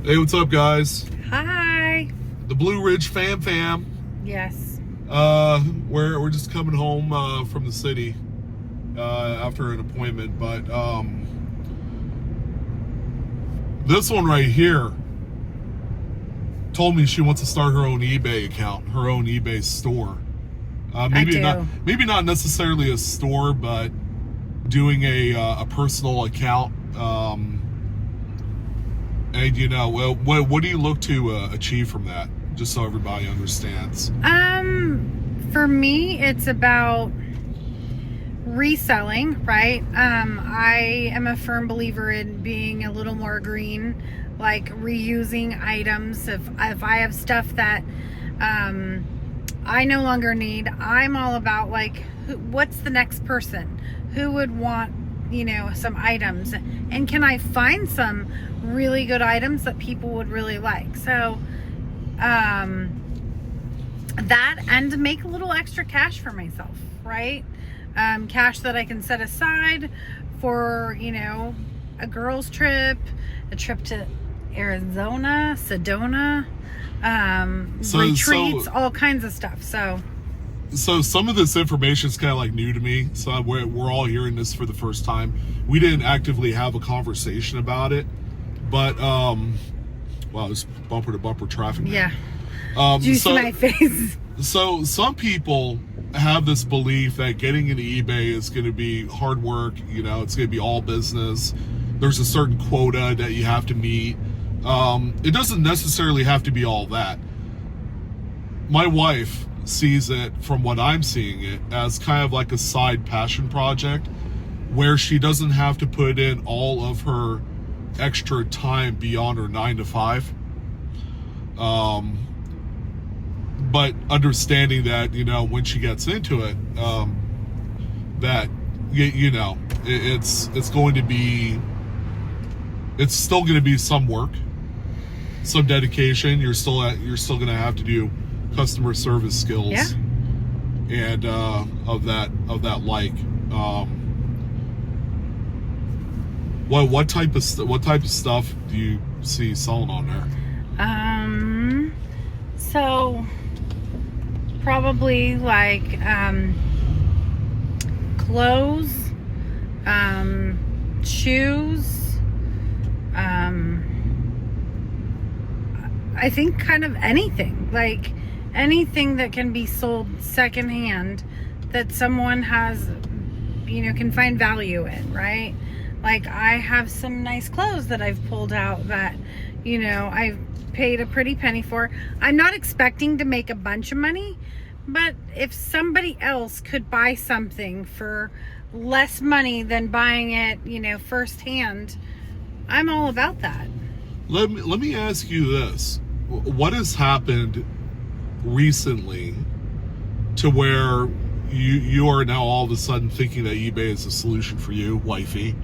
Hey, what's up, guys? Hi. The Blue Ridge fam. Yes. We're just coming home from the city after an appointment, but this one right here told me she wants to start her own eBay account, her own eBay store. Maybe not necessarily a store, but doing a personal account. And what do you look to achieve from that? Just so everybody understands. For me, it's about reselling, right? I am a firm believer in being a little more green, like reusing items. If I have stuff that I no longer need, I'm all about like, what's the next person who would want, some items, and can I find some really good items that people would really like? So that, and to make a little extra cash for myself, right? Cash that I can set aside for, a girls trip, a trip to Arizona, Sedona, retreats, all kinds of stuff. So some of this information is kind of like new to me. So we're all hearing this for the first time. We didn't actively have a conversation about it, but wow, it's bumper to bumper traffic. Yeah. Do you see my face? So some people have this belief that getting into eBay is going to be hard work. It's going to be all business. There's a certain quota that you have to meet. It doesn't necessarily have to be all that. My wife sees it, from what I'm seeing it, as kind of like a side passion project where she doesn't have to put in all of her extra time beyond her 9 to 5. But understanding that, when she gets into it, that, it's going to be, it's still going to be some work, some dedication. You're still going to have to do customer service skills, yeah, and of that what type of stuff do you see selling on there? So probably like clothes, shoes, I think kind of anything, like anything that can be sold secondhand that someone has, can find value in, right? Like I have some nice clothes that I've pulled out that, I've paid a pretty penny for. I'm not expecting to make a bunch of money, but if somebody else could buy something for less money than buying it, firsthand, I'm all about that. Let me ask you this. What has happened recently to where you are now all of a sudden thinking that eBay is a solution for you, wifey,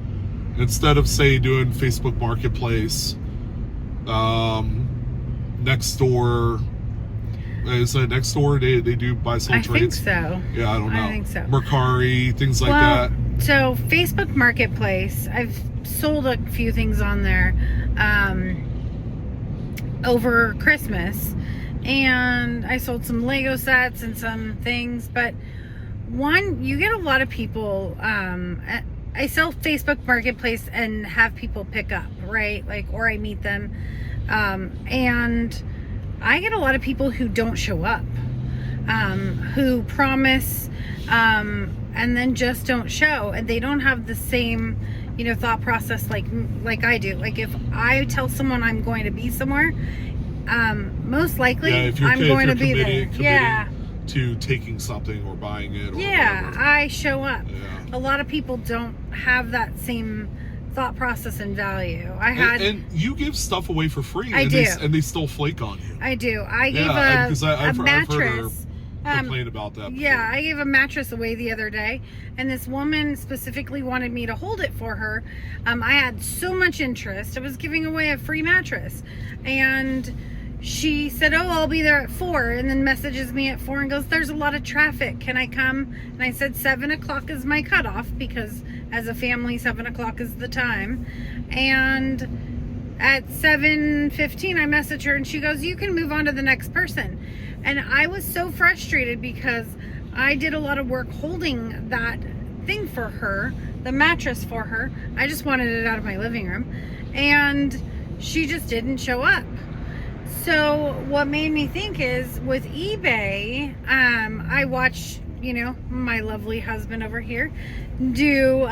instead of, say, doing Facebook Marketplace, Nextdoor? Is it Nextdoor? They do buy sell trades? I think so. Yeah, I don't know. I think so. Mercari, things like that. So Facebook Marketplace, I've sold a few things on there over Christmas, and I sold some Lego sets and some things. But one, you get a lot of people. I sell Facebook Marketplace and have people pick up, right? Like, or I meet them, and I get a lot of people who don't show up, who promise, and then just don't show, and they don't have the same, thought process like I do. Like if I tell someone I'm going to be somewhere, most likely I'm going to be there. Yeah. To taking something or buying it. Or whatever. I show up. Yeah. A lot of people don't have that same thought process and value. And you give stuff away for free. I do. And they still flake on you. I do. I gave I've mattress. Heard her complain about that before. Yeah, I gave a mattress away the other day, and this woman specifically wanted me to hold it for her. I had so much interest. I was giving away a free mattress, and she said, "Oh, I'll be there at 4," and then messages me at 4 and goes, "There's a lot of traffic. Can I come?" And I said 7 o'clock is my cutoff, because as a family, 7 o'clock is the time. And at 7:15, I messaged her and she goes, "You can move on to the next person." And I was so frustrated because I did a lot of work holding that thing for her, the mattress for her. I just wanted it out of my living room. And she just didn't show up. So what made me think is with eBay, I watch, my lovely husband over here do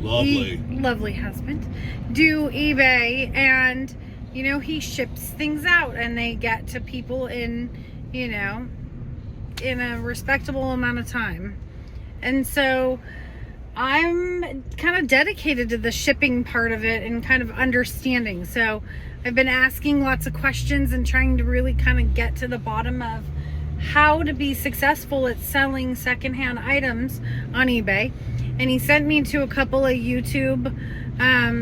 Lovely husband do eBay, and he ships things out and they get to people in a respectable amount of time. And so I'm kind of dedicated to the shipping part of it and kind of understanding. So I've been asking lots of questions and trying to really kind of get to the bottom of how to be successful at selling secondhand items on eBay. And he sent me to a couple of YouTube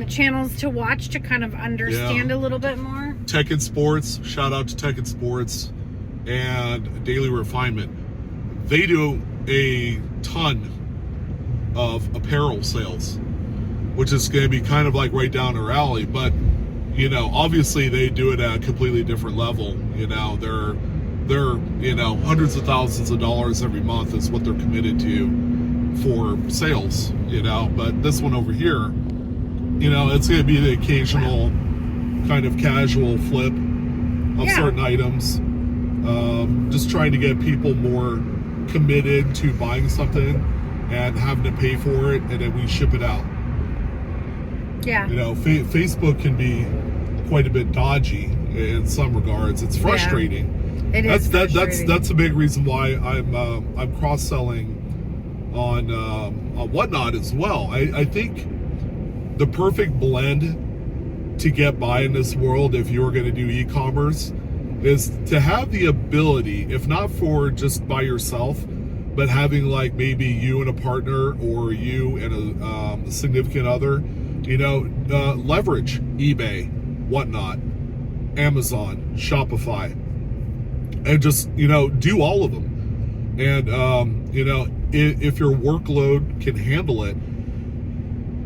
channels to watch to kind of understand a little bit more. Tech and Sports, shout out to Tech and Sports, and Daily Refinement. They do a ton of apparel sales, which is going to be kind of like right down our alley. But obviously they do it at a completely different level. They're hundreds of thousands of dollars every month is what they're committed to for sales. But this one over here, it's going to be the occasional kind of casual flip of certain items. Just trying to get people more committed to buying something and having to pay for it, and then we ship it out. Yeah. Facebook can be quite a bit dodgy in some regards. It's frustrating. Yeah, it is frustrating. That's a big reason why I'm cross-selling on Whatnot as well. I think the perfect blend to get by in this world, if you're going to do e-commerce, is to have the ability, if not for just by yourself, but having like maybe you and a partner or you and a significant other, leverage eBay, Whatnot, Amazon, Shopify, and just, do all of them. And, if your workload can handle it,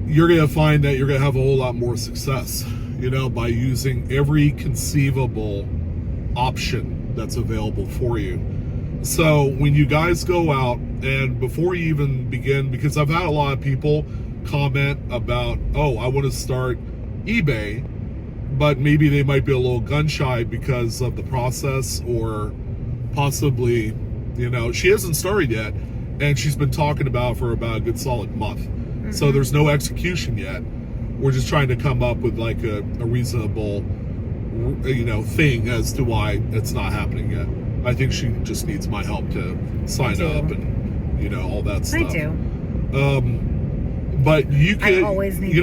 you're going to find that you're going to have a whole lot more success, by using every conceivable option that's available for you. So when you guys go out, and before you even begin, because I've had a lot of people comment about, oh, I want to start eBay, but maybe they might be a little gun shy because of the process, or possibly, she hasn't started yet, and she's been talking about it for about a good solid month. Mm-hmm. So there's no execution yet. We're just trying to come up with like a reasonable, thing as to why it's not happening yet. I think she just needs my help to sign up and, all that stuff. I do. But you can, I always need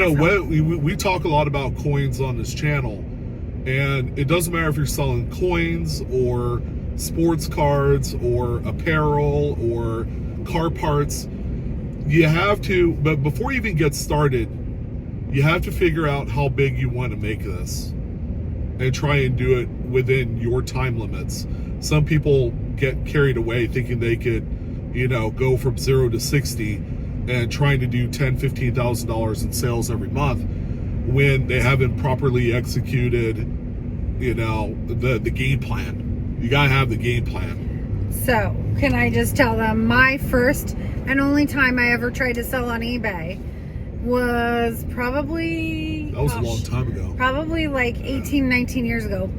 we talk a lot about coins on this channel, and it doesn't matter if you're selling coins or sports cards or apparel or car parts. You have to, but before you even get started, you have to figure out how big you want to make this and try and do it within your time limits. Some people get carried away thinking they could, go from 0 to 60 and trying to do $10,000, $15,000 in sales every month when they haven't properly executed, the game plan. You gotta have the game plan. So, can I just tell them my first and only time I ever tried to sell on eBay was probably... That was a long time ago. Probably like 18, 19 years ago.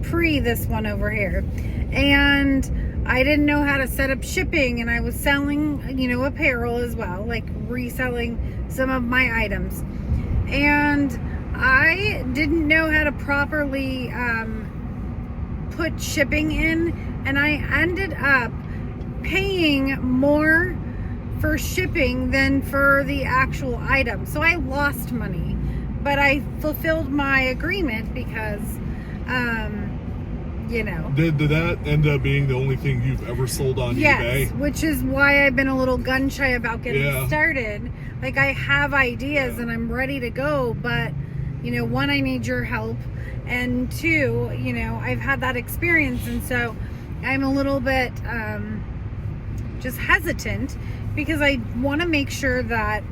Pre this one over here. And I didn't know how to set up shipping, and I was selling, apparel as well, like reselling some of my items. And I didn't know how to properly put shipping in, and I ended up paying more for shipping than for the actual item. So I lost money, but I fulfilled my agreement because Did that end up being the only thing you've ever sold on eBay? Yes, which is why I've been a little gun shy about getting started. Like, I have ideas and I'm ready to go, but one, I need your help, and two, I've had that experience, and so I'm a little bit just hesitant because I want to make sure that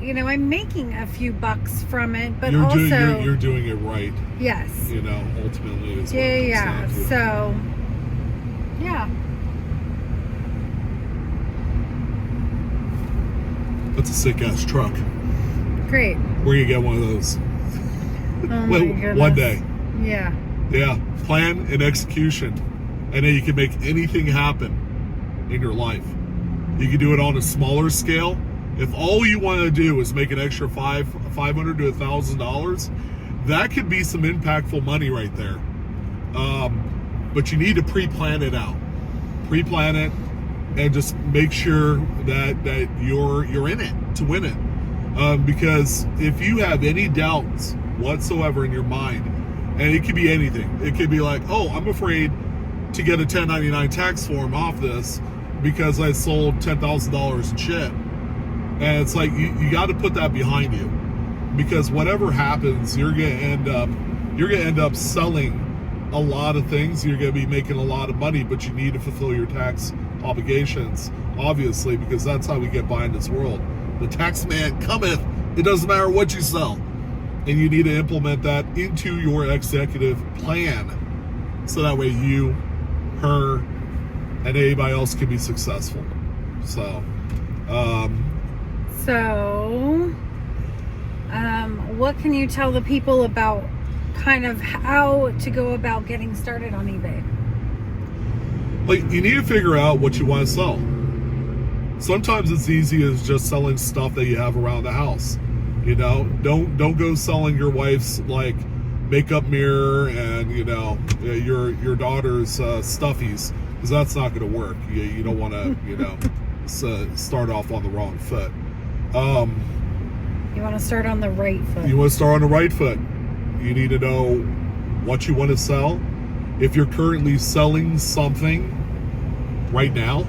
I'm making a few bucks from it, but you're also you're doing it right. yes, Ultimately is what yeah, it comes yeah. down to. So yeah, That's a sick ass truck. great. Where you get one of those? Oh my goodness. One day. Yeah. Yeah, plan and execution, and then you can make anything happen in your life. You can do it on a smaller scale. If all you want to do is make an extra $500 to $1,000, that could be some impactful money right there. But you need to pre-plan it out. Pre-plan it, and just make sure that you're in it to win it. Because if you have any doubts whatsoever in your mind, and it could be anything. It could be like, oh, I'm afraid to get a 1099 tax form off this because I sold $10,000 in shit. And it's like, you got to put that behind you, because whatever happens, you're gonna end up selling a lot of things. You're gonna be making a lot of money, but you need to fulfill your tax obligations, obviously, because that's how we get by in this world. The tax man cometh. It doesn't matter what you sell. And you need to implement that into your executive plan, so that way you, her, and anybody else can be successful. So, what can you tell the people about kind of how to go about getting started on eBay? like, you need to figure out what you want to sell. Sometimes it's easy as just selling stuff that you have around the house. Don't go selling your wife's like makeup mirror and your daughter's stuffies, because that's not going to work. You don't want to start off on the wrong foot. You want to start on the right foot. You want to start on the right foot. You need to know what you want to sell. If you're currently selling something right now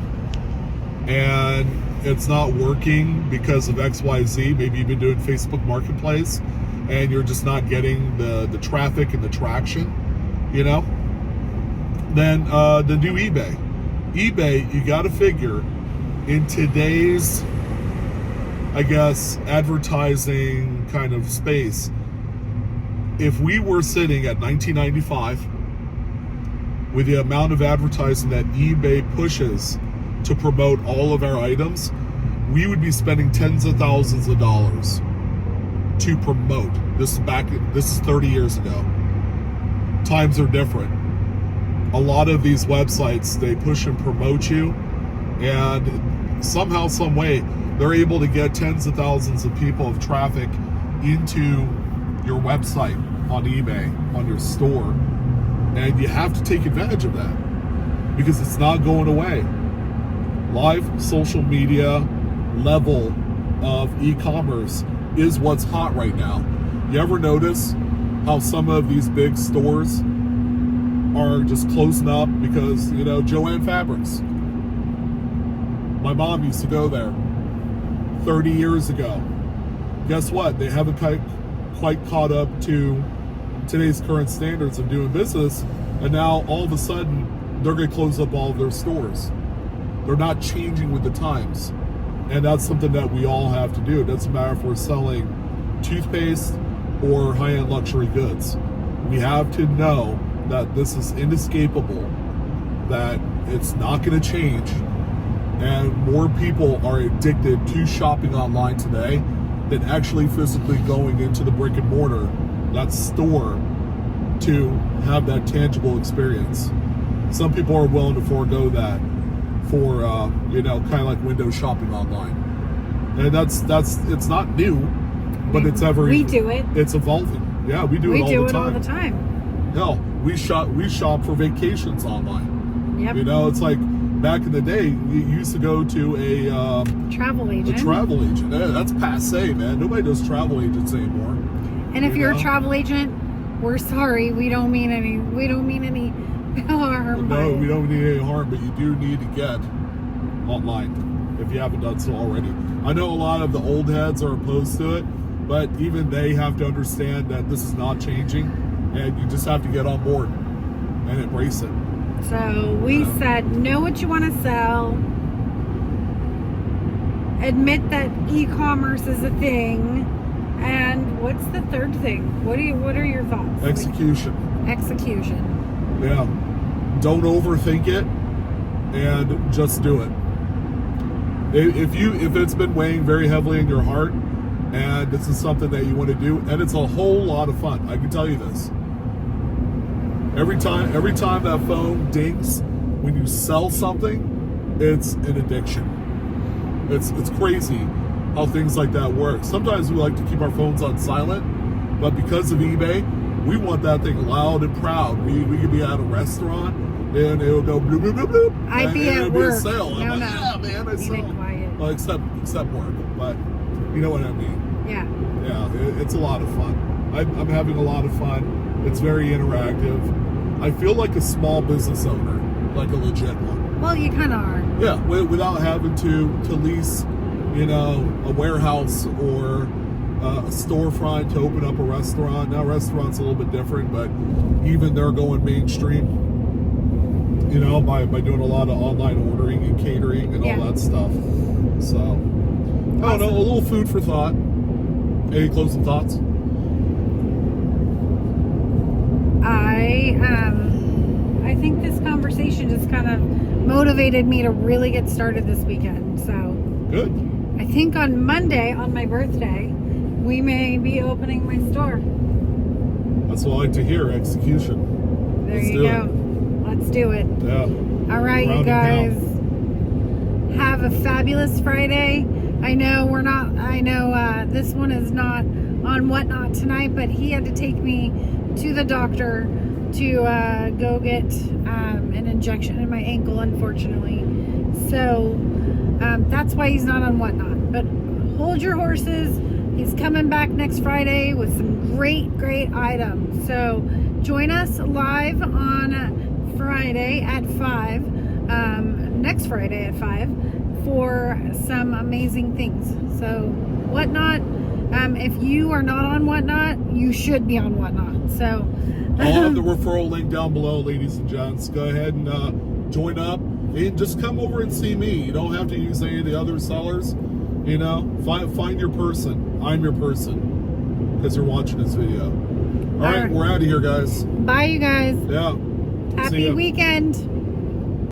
and it's not working because of XYZ, maybe you've been doing Facebook Marketplace and you're just not getting the traffic and the traction, then do eBay. eBay, you got to figure, in today's, I guess, advertising kind of space, if we were sitting at 1995 with the amount of advertising that eBay pushes to promote all of our items, we would be spending tens of thousands of dollars to promote. This is 30 years ago. Times are different. A lot of these websites, they push and promote you, and somehow, some way, they're able to get tens of thousands of people of traffic into your website on eBay, on your store. And you have to take advantage of that, because it's not going away. Live social media level of e-commerce is what's hot right now. You ever notice how some of these big stores are just closing up because, Joann Fabrics. My mom used to go there 30 years ago. Guess what? They haven't quite caught up to today's current standards of doing business, and now all of a sudden they're going to close up all of their stores. They're not changing with the times, and that's something that we all have to do. It doesn't matter if we're selling toothpaste or high-end luxury goods. We have to know that this is inescapable, that it's not going to change, and more people are addicted to shopping online today than actually physically going into the brick and mortar, that store, to have that tangible experience. Some people are willing to forego that for kind of like window shopping online, and that's it's not new, but it's we do it. It's evolving. Yeah, we do it all the time. Hell, we shop for vacations online. Yep. It's like back in the day, we used to go to a travel agent. A travel agent. That's passe, man. Nobody does travel agents anymore. And if you're a travel agent, we're sorry. We don't mean any harm. No, we don't need any harm, but you do need to get online if you haven't done so already. I know a lot of the old heads are opposed to it, but even they have to understand that this is not changing, and you just have to get on board and embrace it. So we said, know what you want to sell, admit that e-commerce is a thing. And what's the third thing? What are your thoughts? Execution. Execution. Yeah. Don't overthink it and just do it. If it's been weighing very heavily in your heart and this is something that you want to do, and it's a whole lot of fun. I can tell you this. Every time that phone dings when you sell something, it's an addiction. It's crazy how things like that work. Sometimes we like to keep our phones on silent, but because of eBay, we want that thing loud and proud. We could be at a restaurant and it would go bloop, bloop, bloop, bloop. I'd be at it'd work. Be a sale. No, I'm like, no. yeah, man, I Keep sell. it quiet. Well, except work, but you know what I mean. Yeah. Yeah, it's a lot of fun. I'm having a lot of fun. It's very interactive. I feel like a small business owner, like a legit one. Well, you kind of are. Yeah, without having to lease, a warehouse or a storefront to open up a restaurant. Now, restaurant's a little bit different, but even they're going mainstream, by doing a lot of online ordering and catering and all that stuff. So, I don't know, a little food for thought. Any closing thoughts? I think this conversation just kind of motivated me to really get started this weekend. So Good. I think on Monday, on my birthday, we may be opening my store. That's what I like to hear. Execution. There Let's you do go. Let's do it. Yeah. All right, you guys. Have a fabulous Friday. I know this one is not on Whatnot tonight, but he had to take me to the doctor to go get an injection in my ankle, unfortunately. So that's why he's not on Whatnot. But hold your horses. He's coming back next Friday with some great items. So join us live on Friday at 5. Next Friday at 5 for some amazing things. So Whatnot, if you are not on Whatnot, you should be on Whatnot. So I'll have the referral link down below, ladies and gents. Go ahead and join up and just come over and see me. You don't have to use any of the other sellers. Find your person. I'm your person because you're watching this video. All right, we're out of here, guys. Bye, you guys. Yeah. Happy weekend.